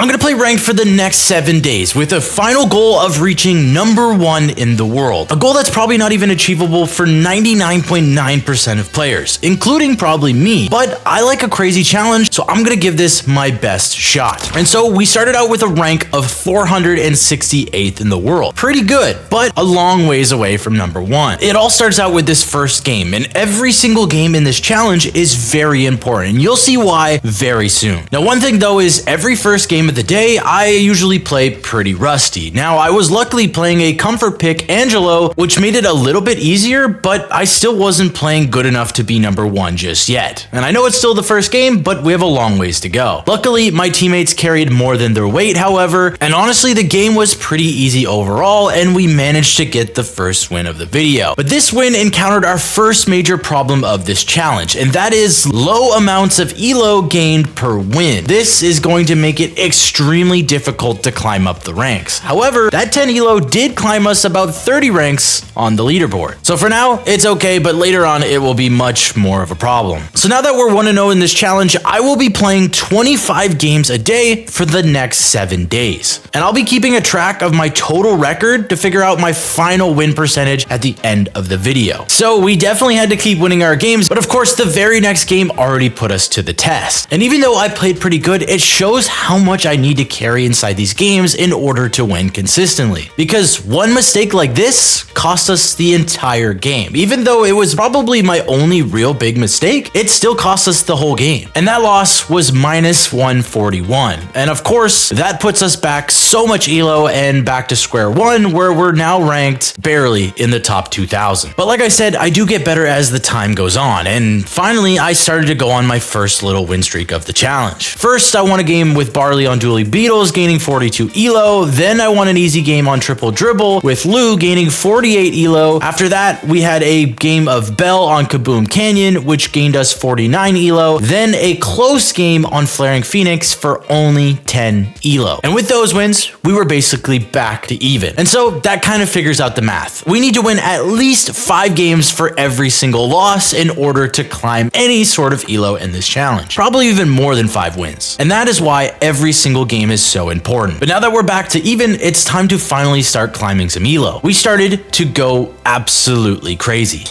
I'm gonna play ranked for the next 7 days with a final goal of reaching #1 in the world. A goal that's probably not even achievable for 99.9% of players, including probably me, but I like a crazy challenge, so I'm gonna give this my best shot. And so we started out with a rank of 468th in the world. Pretty good, but a long ways away from #1. It all starts out with this first game, and every single game in this challenge is very important. You'll see why very soon. Now, one thing though is every first game of the day, I usually play pretty rusty. Now, I was luckily playing a comfort pick Angelo, which made it a little bit easier, but I still wasn't playing good enough to be #1 just yet. And I know it's still the first game, but we have a long ways to go. Luckily, my teammates carried more than their weight, however, and honestly, the game was pretty easy overall, and we managed to get the first win of the video. But this win encountered our first major problem of this challenge, and that is low amounts of elo gained per win. This is going to make it extremely difficult to climb up the ranks. However, that 10 elo did climb us about 30 ranks on the leaderboard. So for now, it's okay, but later on, it will be much more of a problem. So now that we're 1-0 in this challenge, I will be playing 25 games a day for the next 7 days. And I'll be keeping a track of my total record to figure out my final win percentage at the end of the video. So we definitely had to keep winning our games, but of course, the very next game already put us to the test. And even though I played pretty good, it shows how much I need to carry inside these games in order to win consistently. Because one mistake like this cost us the entire game. Even though it was probably my only real big mistake, it still cost us the whole game. And that loss was -141. And of course, that puts us back so much elo and back to square one, where we're now ranked barely in the top 2,000. But like I said, I do get better as the time goes on. And finally, I started to go on my first little win streak of the challenge. First, I won a game with Barley on Dually Beetles, gaining 42 elo. Then I won an easy game on Triple Dribble with Lou, gaining 48 elo. After that, we had a game of Bell on Kaboom Canyon, which gained us 49 elo. Then a close game on Flaring Phoenix for only 10 elo. And with those wins, we were basically back to even. And so that kind of figures out the math. We need to win at least 5 games for every single loss in order to climb any sort of elo in this challenge. Probably even more than 5 wins. And that is why every single game is so important. But now that we're back to even, it's time to finally start climbing some elo. We started to go absolutely crazy.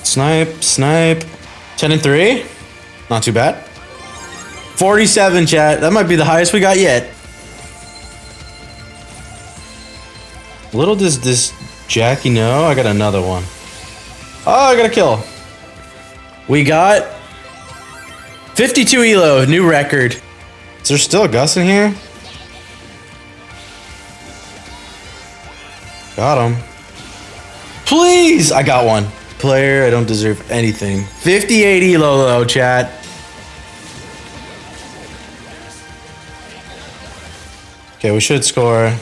Snipe, snipe. 10-3. Not too bad. 47, chat. That might be the highest we got yet. Little does this Jackie know, I got another one. Oh, I got a kill. We got 52 elo, new record. Is there still a Gus in here? Got him. Please! I got one. Player, I don't deserve anything. 58 elo though, chat. Okay, we should score.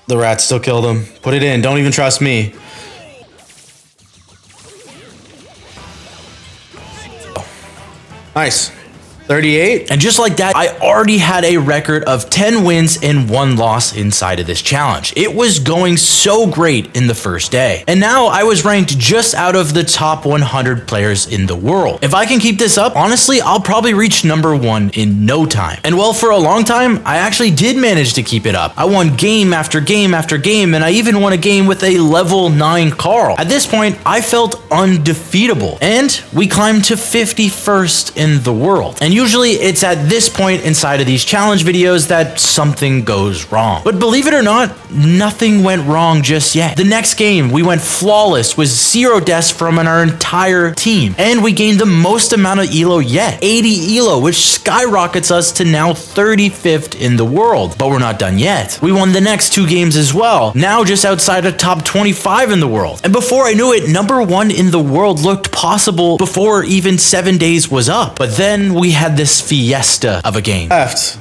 The rats still killed him. Put it in. Don't even trust me. Nice. 38. And just like that, I already had a record of 10 wins and 1 loss inside of this challenge. It was going so great in the first day. And now I was ranked just out of the top 100 players in the world. If I can keep this up, honestly, I'll probably reach #1 in no time. And well, for a long time, I actually did manage to keep it up. I won game after game after game, and I even won a game with a level 9 Carl. At this point, I felt undefeatable. And we climbed to 51st in the world. And usually it's at this point inside of these challenge videos that something goes wrong. But believe it or not, nothing went wrong just yet. The next game, we went flawless with 0 deaths from our entire team. And we gained the most amount of elo yet, 80 elo, which skyrockets us to now 35th in the world. But we're not done yet. We won the next 2 games as well, now just outside of top 25 in the world. And before I knew it, #1 in the world looked possible before even 7 days was up. But then we had this fiesta of a game. Left.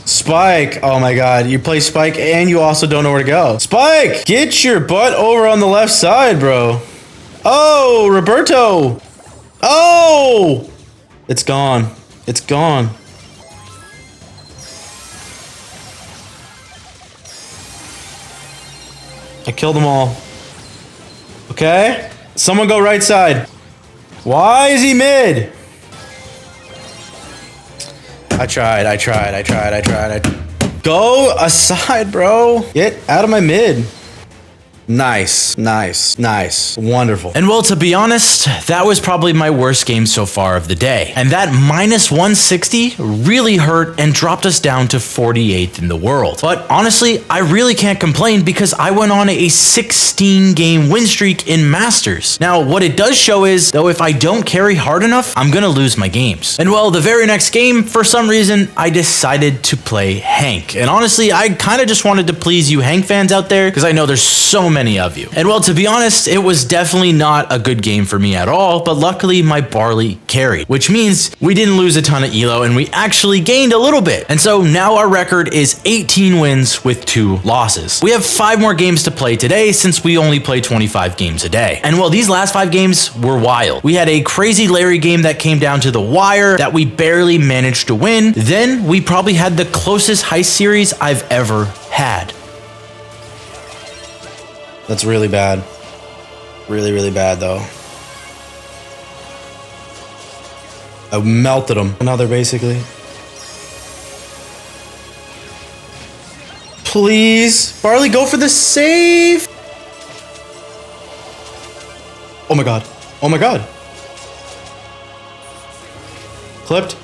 Spike. Oh my god. You play Spike and you also don't know where to go. Spike! Get your butt over on the left side, bro. Oh, Roberto. Oh! It's gone. It's gone. I killed them all. Okay. Someone go right side. Why is he mid? I tried. Go aside, bro. Get out of my mid. Nice. Wonderful. And well, to be honest, that was probably my worst game so far of the day. And that minus 160 really hurt and dropped us down to 48th in the world. But honestly, I really can't complain because I went on a 16 game win streak in Masters. Now, what it does show is, though, if I don't carry hard enough, I'm gonna lose my games. And well, the very next game, for some reason, I decided to play Hank. And honestly, I kind of just wanted to please you Hank fans out there because I know there's so many of you. And well, to be honest, it was definitely not a good game for me at all, but luckily my barley carried, which means we didn't lose a ton of elo and we actually gained a little bit. And so now our record is 18 wins with 2 losses. We have 5 more games to play today since we only play 25 games a day. And well, these last 5 games were wild. We had a crazy Larry game that came down to the wire that we barely managed to win. Then we probably had the closest heist series I've ever had. That's really bad. Really bad, though. I melted them. Another, basically. Please. Barley, go for the save. Oh my god. Oh my god. Clipped.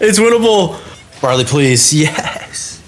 It's winnable. Barley, please. Yes.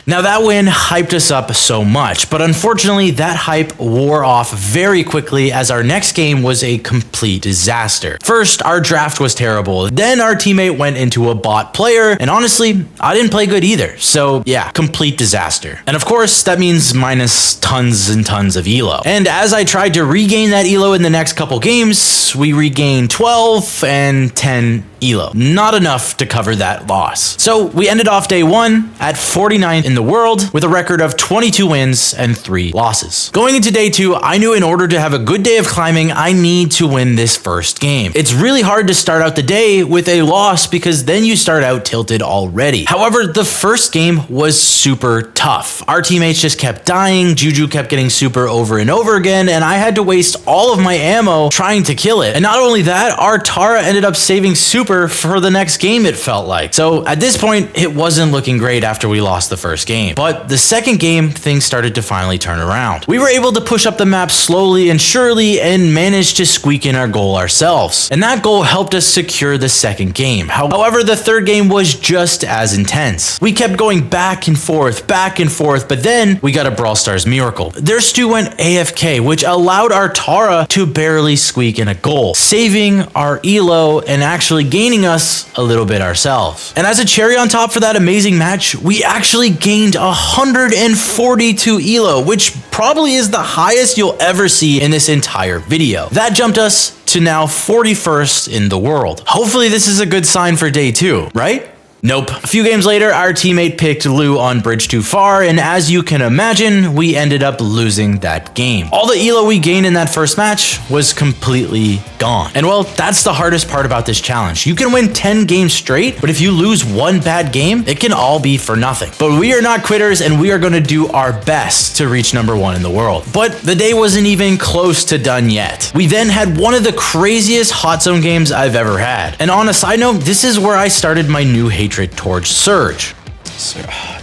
Now that win hyped us up so much, but unfortunately that hype wore off very quickly as our next game was a complete disaster. First, our draft was terrible. Then our teammate went into a bot player, and honestly, I didn't play good either. So yeah, complete disaster. And of course, that means minus tons and tons of elo. And as I tried to regain that elo in the next couple games, we regained 12 and 10 elo. Not enough to cover that loss. So we ended off day 1 at 49th in the world with a record of 22 wins and 3 losses. Going into day 2, I knew in order to have a good day of climbing, I need to win this first game. It's really hard to start out the day with a loss because then you start out tilted already. However, the first game was super tough. Our teammates just kept dying, Juju kept getting super over and over again, and I had to waste all of my ammo trying to kill it. And not only that, our Tara ended up saving super for the next game, it felt like. So at this point, it wasn't looking great after we lost the first game. But the second game, things started to finally turn around. We were able to push up the map slowly and surely and managed to squeak in our goal ourselves. And that goal helped us secure the second game. However, the third game was just as intense. We kept going back and forth, but then we got a Brawl Stars miracle. Their Stu went AFK, which allowed our Tara to barely squeak in a goal, saving our elo and actually gaining us a little bit ourselves. And as a cherry on top for that amazing match, we actually gained 142 elo, which probably is the highest you'll ever see in this entire video. That jumped us to now 41st in the world. Hopefully this is a good sign for day 2, right? Nope. A few games later, our teammate picked Lou on Bridge Too Far, and as you can imagine, we ended up losing that game. All the elo we gained in that first match was completely gone. And well, that's the hardest part about this challenge. You can win 10 games straight, but if you lose one bad game, it can all be for nothing. But we are not quitters, and we are going to do our best to reach number 1 in the world. But the day wasn't even close to done yet. We then had one of the craziest hot zone games I've ever had. And on a side note, this is where I started my new hatred towards Surge.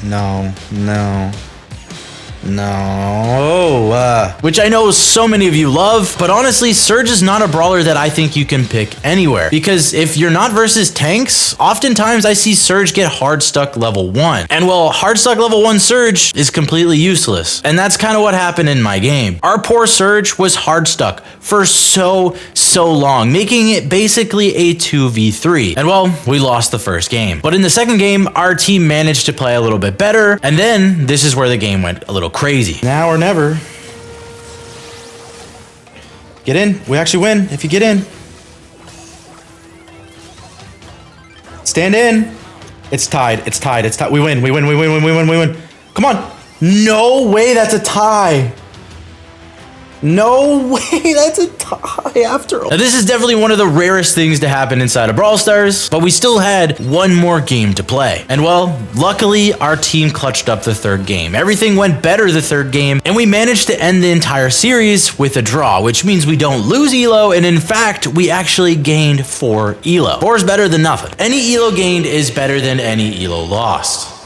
No. Which I know so many of you love, but honestly, Surge is not a brawler that I think you can pick anywhere. Because if you're not versus tanks, oftentimes I see Surge get hard stuck level 1. And well, hard stuck level 1 Surge is completely useless. And that's kind of what happened in my game. Our poor Surge was hard stuck for so long, making it basically a 2v3. And well, we lost the first game. But in the second game, our team managed to play a little bit better. And then this is where the game went a little crazy. Now or never. Get in. We actually win if you get in. Stand in. It's tied. We win. Come on. No way that's a tie. No way, that's a tie after all. Now, this is definitely one of the rarest things to happen inside of Brawl Stars, but we still had one more game to play. And well, luckily, our team clutched up the third game. Everything went better the third game, and we managed to end the entire series with a draw, which means we don't lose elo, and in fact, we actually gained 4 elo. 4 is better than nothing. Any elo gained is better than any elo lost.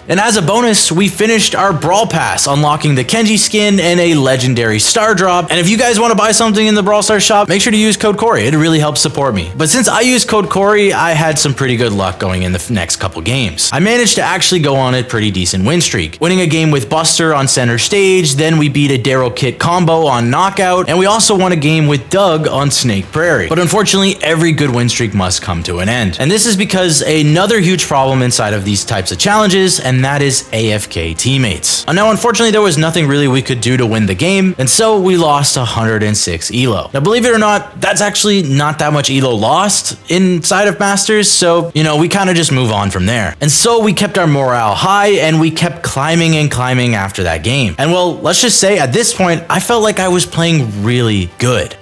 And as a bonus, we finished our Brawl Pass, unlocking the Kenji skin and a legendary star drop. And if you guys want to buy something in the Brawl Stars shop, make sure to use code Cori. It really helps support me. But since I used code Cori, I had some pretty good luck going in the next couple games. I managed to actually go on a pretty decent win streak, winning a game with Buster on center stage, then we beat a Daryl Kit combo on Knockout, and we also won a game with Doug on Snake Prairie. But unfortunately, every good win streak must come to an end. And this is because another huge problem inside of these types of challenges, and that is AFK teammates. Now, unfortunately, there was nothing really we could do to win the game, and so we lost 106 elo. Now, believe it or not, that's actually not that much elo lost inside of Masters, so, you know, we kind of just move on from there. And so we kept our morale high, and we kept climbing and climbing after that game. And well, let's just say at this point, I felt like I was playing really good.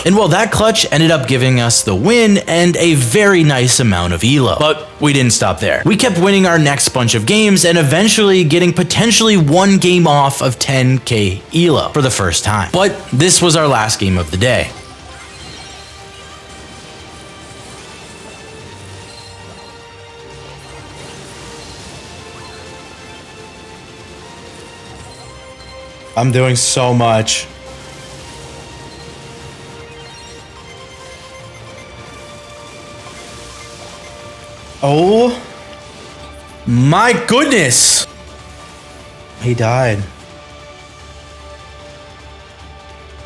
And well, that clutch ended up giving us the win and a very nice amount of elo. But we didn't stop there. We kept winning our next bunch of games and eventually getting potentially one game off of 10k elo for the first time. But this was our last game of the day. I'm doing so much. Oh my goodness. He died.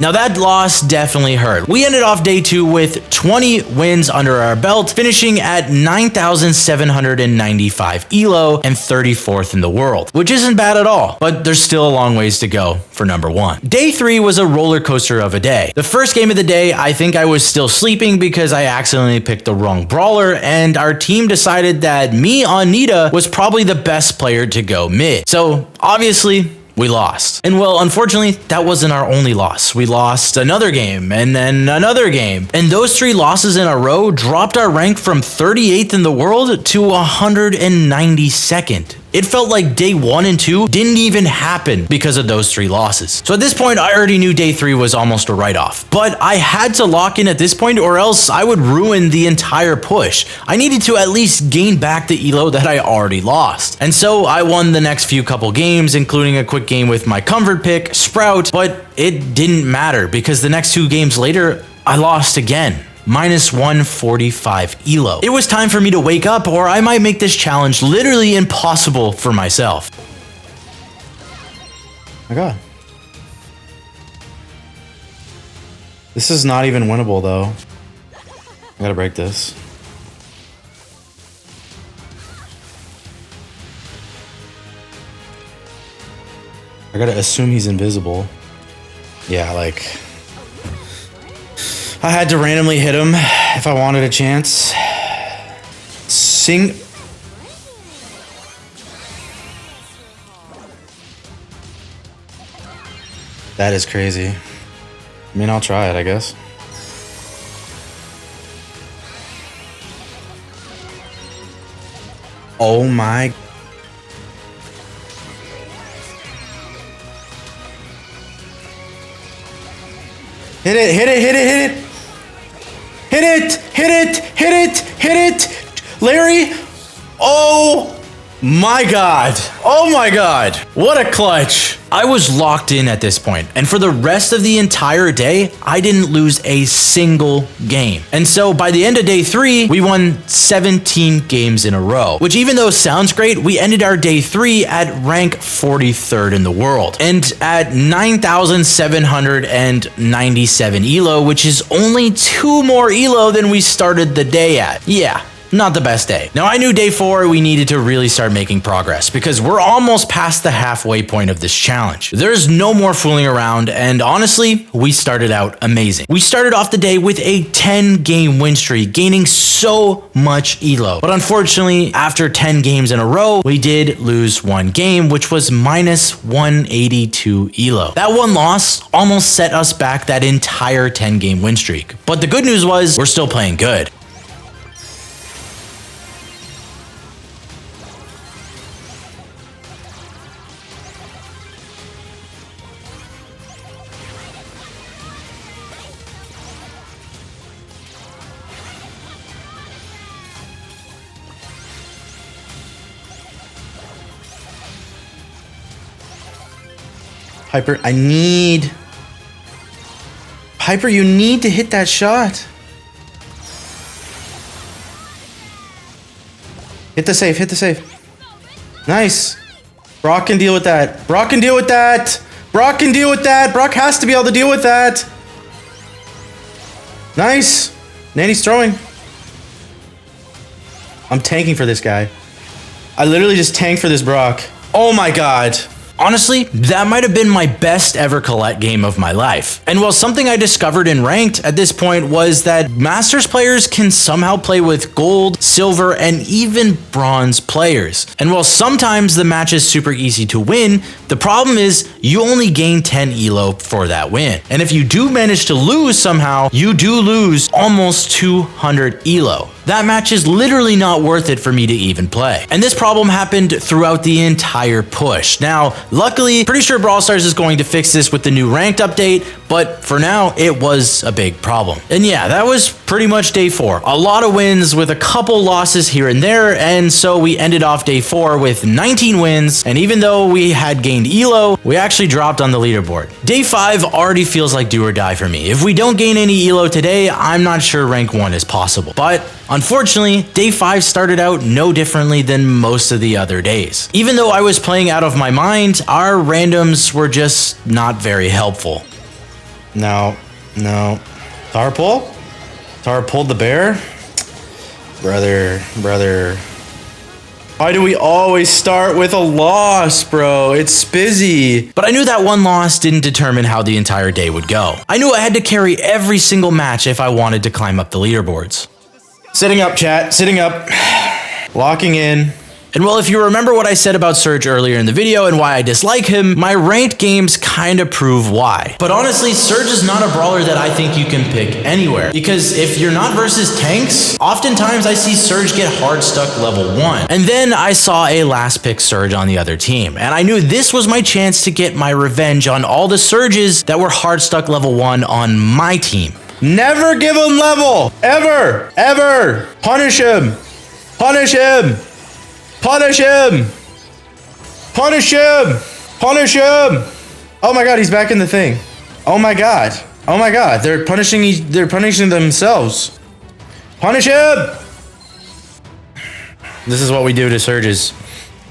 Now that loss definitely hurt. We ended off day 2 with 20 wins under our belt, finishing at 9,795 elo and 34th in the world, which isn't bad at all, but there's still a long ways to go for number 1. Day 3 was a roller coaster of a day. The first game of the day, I think I was still sleeping because I accidentally picked the wrong brawler, and our team decided that me on Nita was probably the best player to go mid. So obviously, we lost. And well, unfortunately, that wasn't our only loss. We lost another game and then another game. And those 3 losses in a row dropped our rank from 38th in the world to 192nd. It felt like day 1 and 2 didn't even happen because of those 3 losses. So at this point, I already knew day 3 was almost a write-off. But I had to lock in at this point or else I would ruin the entire push. I needed to at least gain back the elo that I already lost. And so I won the next few couple games, including a quick game with my comfort pick, Sprout, but it didn't matter because the next 2 games later, I lost again. Minus 145 elo. It was time for me to wake up or I might make this challenge literally impossible for myself. My God. This is not even winnable though. I gotta break this. I gotta assume he's invisible. Yeah, like... I had to randomly hit him if I wanted a chance. That is crazy. I mean, I'll try it, I guess. Oh my... Hit it, hit it, hit it, hit it! Hit it! Hit it! Hit it! Hit it! Larry! Oh my God! Oh my God! What a clutch! I was locked in at this point, and for the rest of the entire day, I didn't lose a single game. And so by the end of day 3, we won 17 games in a row, which even though sounds great, we ended our day 3 at rank 43rd in the world, and at 9,797 elo, which is only 2 more elo than we started the day at. Yeah. not the best day. Now I knew day 4 we needed to really start making progress because we're almost past the halfway point of this challenge. There's no more fooling around, and honestly, we started out amazing. We started off the day with a 10-game win streak, gaining so much elo. But unfortunately, after 10 games in a row, we did lose one game, which was minus 182 elo. That one loss almost set us back that entire 10-game win streak. But the good news was we're still playing good. Piper, Piper, you need to hit that shot. Hit the safe, hit the safe. Nice. Brock can deal with that. Brock can deal with that. Brock can deal with that. Brock has to be able to deal with that. Nice. Nanny's throwing. I'm tanking for this guy. I literally just tanked for this Brock. Oh my god. Honestly, that might have been my best ever Colette game of my life. And while something I discovered in ranked at this point was that Masters players can somehow play with gold, silver, and even bronze players. And while sometimes the match is super easy to win, the problem is you only gain 10 elo for that win. And if you do manage to lose somehow, you do lose almost 200 elo. That match is literally not worth it for me to even play. And this problem happened throughout the entire push. Now, luckily, pretty sure Brawl Stars is going to fix this with the new ranked update, but for now, it was a big problem. And yeah, that was pretty much day 4. A lot of wins with a couple losses here and there, and so we ended off day 4 with 19 wins, and even though we had gained elo, we actually dropped on the leaderboard. Day 5 already feels like do or die for me. If we don't gain any elo today, I'm not sure rank 1 is possible. But unfortunately, day 5 started out no differently than most of the other days. Even though I was playing out of my mind, our randoms were just not very helpful. No. Tar pull? Tar pulled the bear? Brother. Why do we always start with a loss, bro? It's Spizzy. But I knew that one loss didn't determine how the entire day would go. I knew I had to carry every single match if I wanted to climb up the leaderboards. Sitting up, chat. Sitting up. Locking in. And well, if you remember what I said about Surge earlier in the video and why I dislike him, my ranked games kind of prove why. But honestly, Surge is not a brawler that I think you can pick anywhere. Because if you're not versus tanks, oftentimes I see Surge get hard stuck level 1. And then I saw a last pick Surge on the other team. And I knew this was my chance to get my revenge on all the Surges that were hard stuck level 1 on my team. Never give him level! Ever! Punish him! Punish him! Punish him! Punish him! Punish him! Oh my god, he's back in the thing. Oh my god. They're punishing themselves. Punish him! This is what we do to Surges.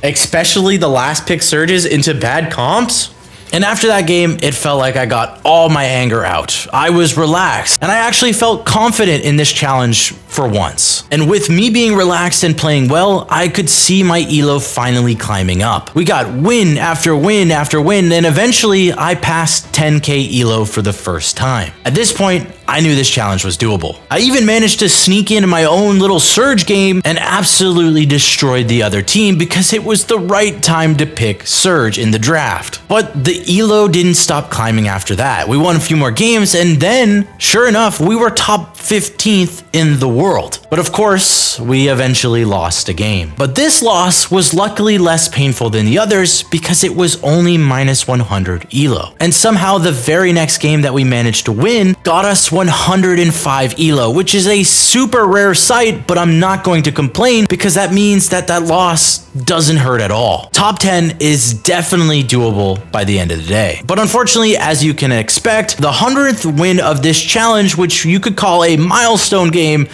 Especially the last pick Surges into bad comps. And after that game, it felt like I got all my anger out. I was relaxed, and I actually felt confident in this challenge for once. And with me being relaxed and playing well, I could see my elo finally climbing up. We got win after win after win, and eventually I passed 10k elo for the first time. At this point, I knew this challenge was doable. I even managed to sneak into my own little Surge game and absolutely destroyed the other team because it was the right time to pick Surge in the draft. But the elo didn't stop climbing after that. We won a few more games, and then, sure enough, we were top 15th in the world. But of course, we eventually lost a game. But this loss was luckily less painful than the others because it was only minus 100 elo. And somehow the very next game that we managed to win got us 105 elo, which is a super rare sight, but I'm not going to complain because that means that loss doesn't hurt at all. Top 10 is definitely doable by the end of the day. But unfortunately, as you can expect, the 100th win of this challenge, which you could call a milestone game,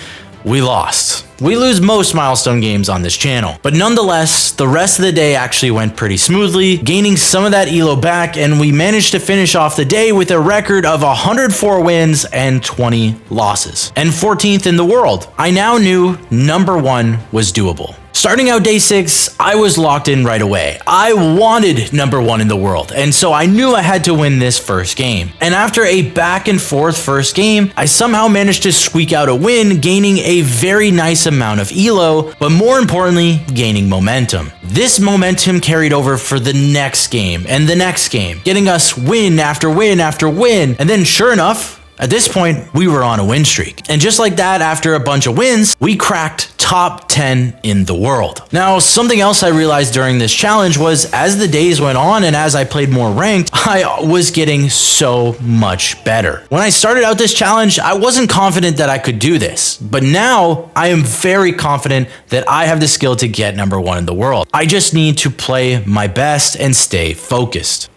we lost. We lose most milestone games on this channel, but nonetheless, the rest of the day actually went pretty smoothly, gaining some of that elo back, and we managed to finish off the day with a record of 104 wins and 20 losses, and 14th in the world. I now knew number 1 was doable. Starting out day 6, I was locked in right away. I wanted number 1 in the world, and so I knew I had to win this first game. And after a back and forth first game, I somehow managed to squeak out a win, gaining a very nice amount of elo, but more importantly, gaining momentum. This momentum carried over for the next game and the next game, getting us win after win after win, and then sure enough, at this point, we were on a win streak. And just like that, after a bunch of wins, we cracked top 10 in the world. Now, something else I realized during this challenge was as the days went on and as I played more ranked, I was getting so much better. When I started out this challenge, I wasn't confident that I could do this, but now I am very confident that I have the skill to get number 1 in the world. I just need to play my best and stay focused.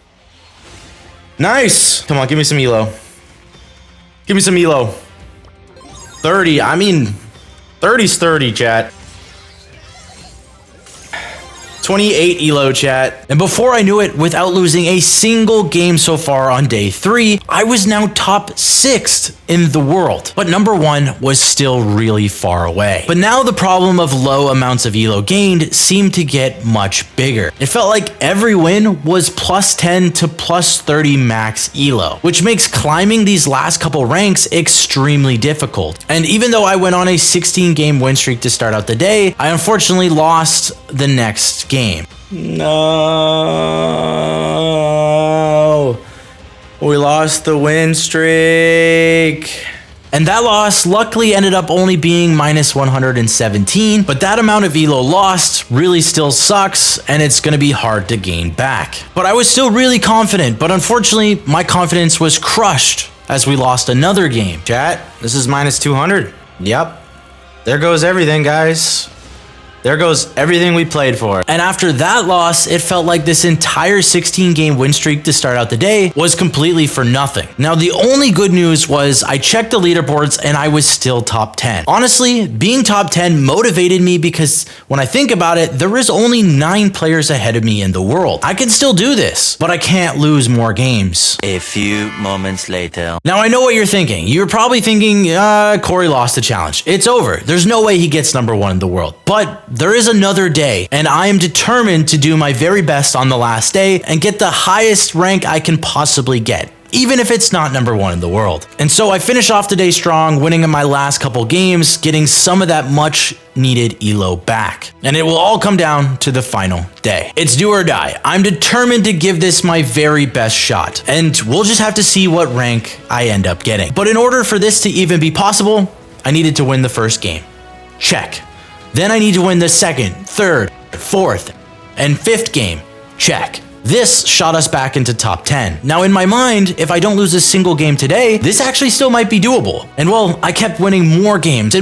Nice! Come on, give me some elo. Give me some elo. 30, I mean, 30's 30, chat. 28 elo, chat. And before I knew it, without losing a single game so far on day 3, I was now top 6th in the world. But number 1 was still really far away. But now the problem of low amounts of elo gained seemed to get much bigger. It felt like every win was plus 10 to plus 30 max elo, which makes climbing these last couple ranks extremely difficult. And even though I went on a 16 game win streak to start out the day, I unfortunately lost the next game. No, we lost the win streak. And that loss luckily ended up only being minus 117, but that amount of elo lost really still sucks, and it's gonna be hard to gain back. But I was still really confident, but unfortunately, my confidence was crushed as we lost another game. Chat, this is minus 200. Yep, there goes everything, guys. There goes everything we played for. And after that loss, it felt like this entire 16 game win streak to start out the day was completely for nothing. Now, the only good news was I checked the leaderboards and I was still top 10. Honestly, being top 10 motivated me because when I think about it, there is only 9 players ahead of me in the world. I can still do this, but I can't lose more games. A few moments later. Now, I know what you're thinking. You're probably thinking, Cori lost the challenge. It's over. There's no way he gets number 1 in the world. But there is another day, and I am determined to do my very best on the last day and get the highest rank I can possibly get, even if it's not number 1 in the world. And so I finish off the day strong, winning in my last couple games, getting some of that much needed elo back. And it will all come down to the final day. It's do or die. I'm determined to give this my very best shot, and we'll just have to see what rank I end up getting. But in order for this to even be possible, I needed to win the first game. Check. Then I need to win the second, third, fourth, and 5th game. Check. This shot us back into top 10. Now in my mind, if I don't lose a single game today, this actually still might be doable. And well, I kept winning more games,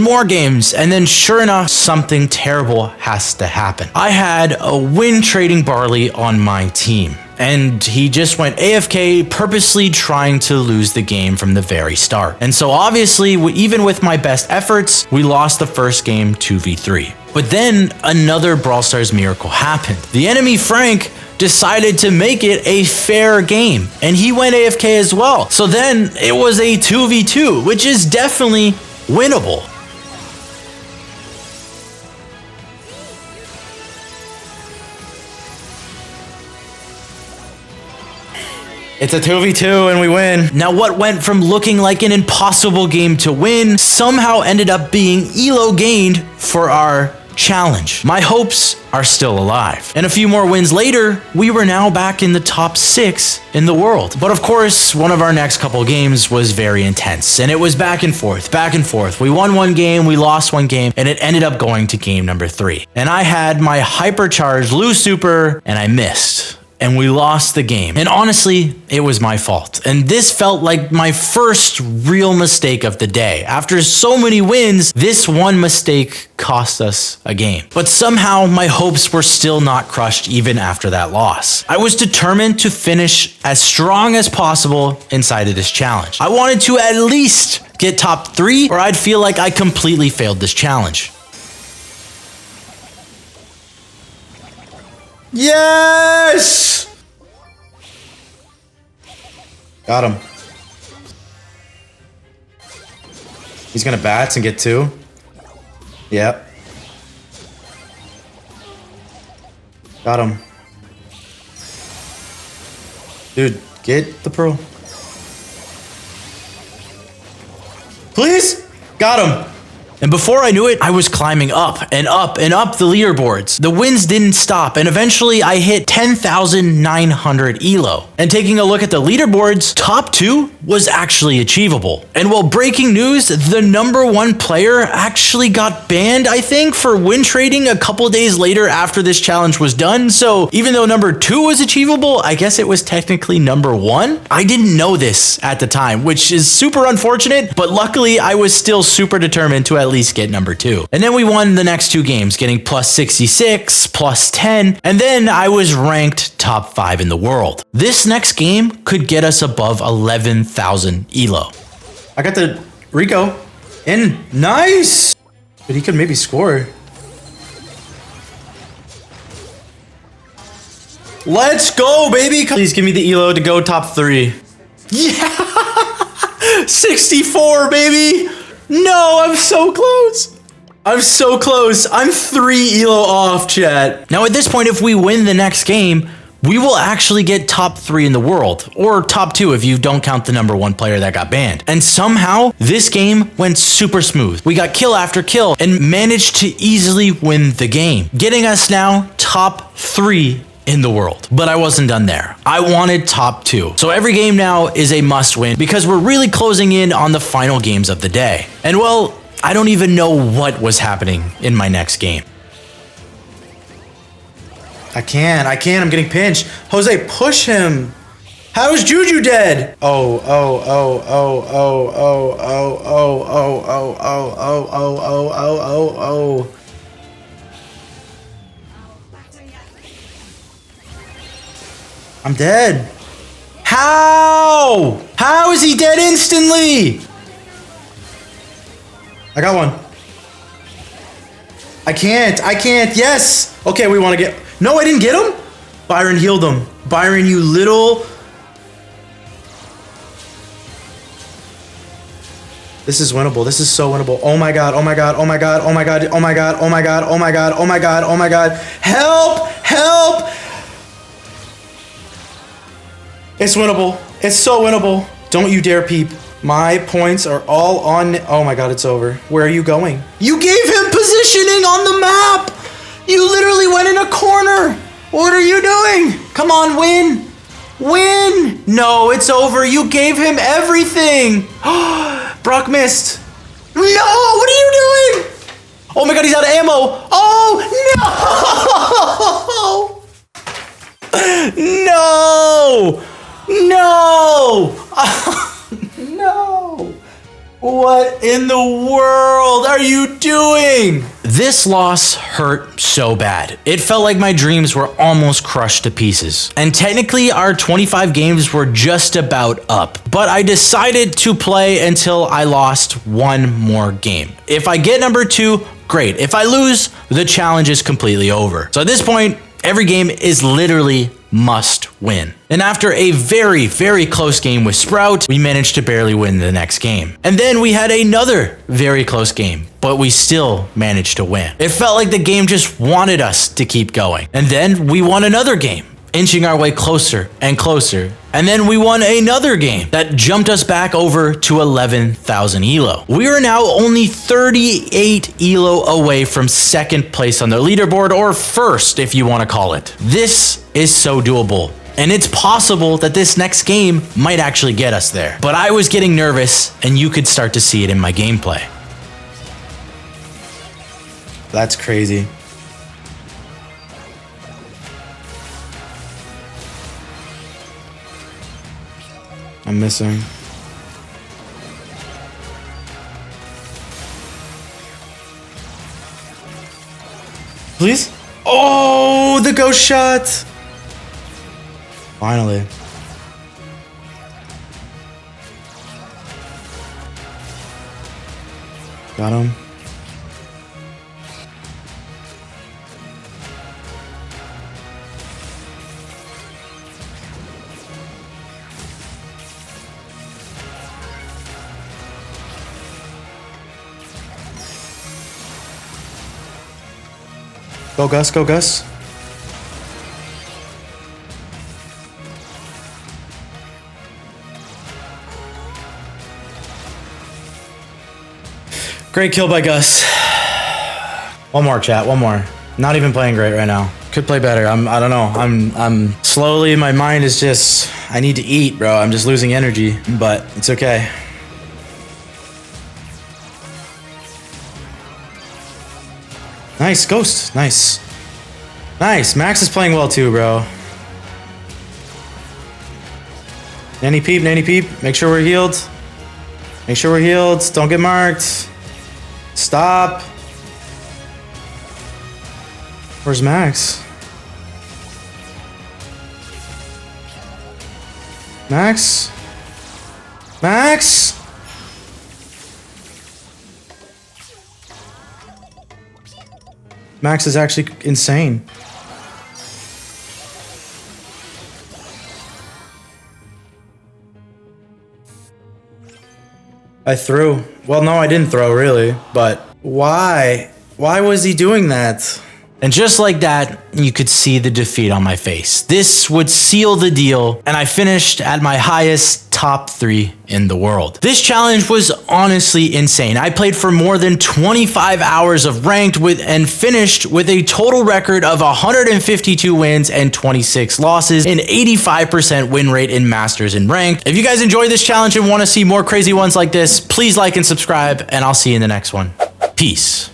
and then sure enough, something terrible has to happen. I had a win trading Barley on my team, and he just went AFK, purposely trying to lose the game from the very start. And so obviously, even with my best efforts, we lost the first game 2v3. But then another Brawl Stars miracle happened. The enemy Frank decided to make it a fair game, and he went AFK as well. So then it was a 2v2, which is definitely winnable. It's a 2v2 and we win. Now what went from looking like an impossible game to win somehow ended up being elo gained for our challenge. My hopes are still alive. And a few more wins later, we were now back in the top 6 in the world. But of course, one of our next couple games was very intense, and it was back and forth, back and forth. We won one game, we lost one game, and it ended up going to game number 3. And I had my hypercharged Lou Super, and I missed. and we lost the game. And honestly, it was my fault. And this felt like my first real mistake of the day. After so many wins, this one mistake cost us a game. But somehow my hopes were still not crushed even after that loss. I was determined to finish as strong as possible inside of this challenge. I wanted to at least get top 3 or I'd feel like I completely failed this challenge. Yes! Got him. He's gonna bats and get 2. Yep. Got him. Dude, get the pearl. Please? Got him. And before I knew it, I was climbing up and up and up the leaderboards. The wins didn't stop, and eventually I hit 10,900 elo. And taking a look at the leaderboards, top 2 was actually achievable. And while breaking news, the number 1 player actually got banned, I think, for win trading a couple days later after this challenge was done. So even though number 2 was achievable, I guess it was technically number 1. I didn't know this at the time, which is super unfortunate, but luckily I was still super determined to at least get number 2. And then we won the next 2 games, getting plus 66, plus 10, and then I was ranked top 5 in the world. This next game could get us above 11,000 elo. I got the Rico in. Nice! But he could maybe score. Let's go, baby! Please give me the elo to go top 3. Yeah! 64, baby! No, I'm so close. I'm so close. I'm 3 elo off, chat. Now at this point, if we win the next game, we will actually get top 3 in the world, or top 2 if you don't count the number 1 player that got banned. And somehow, this game went super smooth. We got kill after kill and managed to easily win the game, getting us now top 3 in the world. But I wasn't done there. I wanted top 2. So every game now is a must win because we're really closing in on the final games of the day. And well, I don't even know what was happening in my next game. I can't, I'm getting pinched. Jose, push him. How is Juju dead? Oh. I'm dead. How? How is he dead instantly? I got one. I can't. Yes. Okay, we want to get... No, I didn't get him. Byron healed him. Byron, you little... This is winnable. This is so winnable. Oh my god. Help. It's winnable. It's so winnable. Don't you dare peep. My points are all on... Oh my god, it's over. Where are you going? You gave him positioning on the map! You literally went in a corner! What are you doing? Come on, win! Win! No, it's over. You gave him everything! Brock missed. No! What are you doing? Oh my god, he's out of ammo! Oh, no! No! No! What in the world are you doing? This loss hurt so bad. It felt like my dreams were almost crushed to pieces. And technically our 25 games were just about up. But I decided to play until I lost 1 more game. If I get number 2, great. If I lose, the challenge is completely over. So at this point, every game is literally must win. And after a very, very close game with Sprout, we managed to barely win the next game. And then we had another very close game, but we still managed to win. It felt like the game just wanted us to keep going. And then we won another game, inching our way closer and closer. And then we won another game that jumped us back over to 11,000 elo. We are now only 38 elo away from 2nd place on the leaderboard, or 1st if you want to call it. This is so doable. And it's possible that this next game might actually get us there. But I was getting nervous, and you could start to see it in my gameplay. That's crazy. I'm missing. Please? Oh, the ghost shot! Finally. Got him. Go Gus, go Gus. Great kill by Gus. One more, chat, one more. Not even playing great right now. Could play better. I don't know. I'm slowly, my mind is just, I need to eat, bro. I'm just losing energy, but it's okay. Nice, Ghost. Nice. Nice. Max is playing well too, bro. Nanny peep, nanny peep. Make sure we're healed. Make sure we're healed. Don't get marked. Stop. Where's Max? Max? Max? Max is actually insane. I threw. Well, no, I didn't throw, really. But why? Why was he doing that? And just like that, you could see the defeat on my face. This would seal the deal, and I finished at my highest top 3 in the world. This challenge was honestly insane. I played for more than 25 hours of ranked and finished with a total record of 152 wins and 26 losses, an 85% win rate in Masters and ranked. If you guys enjoyed this challenge and want to see more crazy ones like this, please like and subscribe, and I'll see you in the next one. Peace.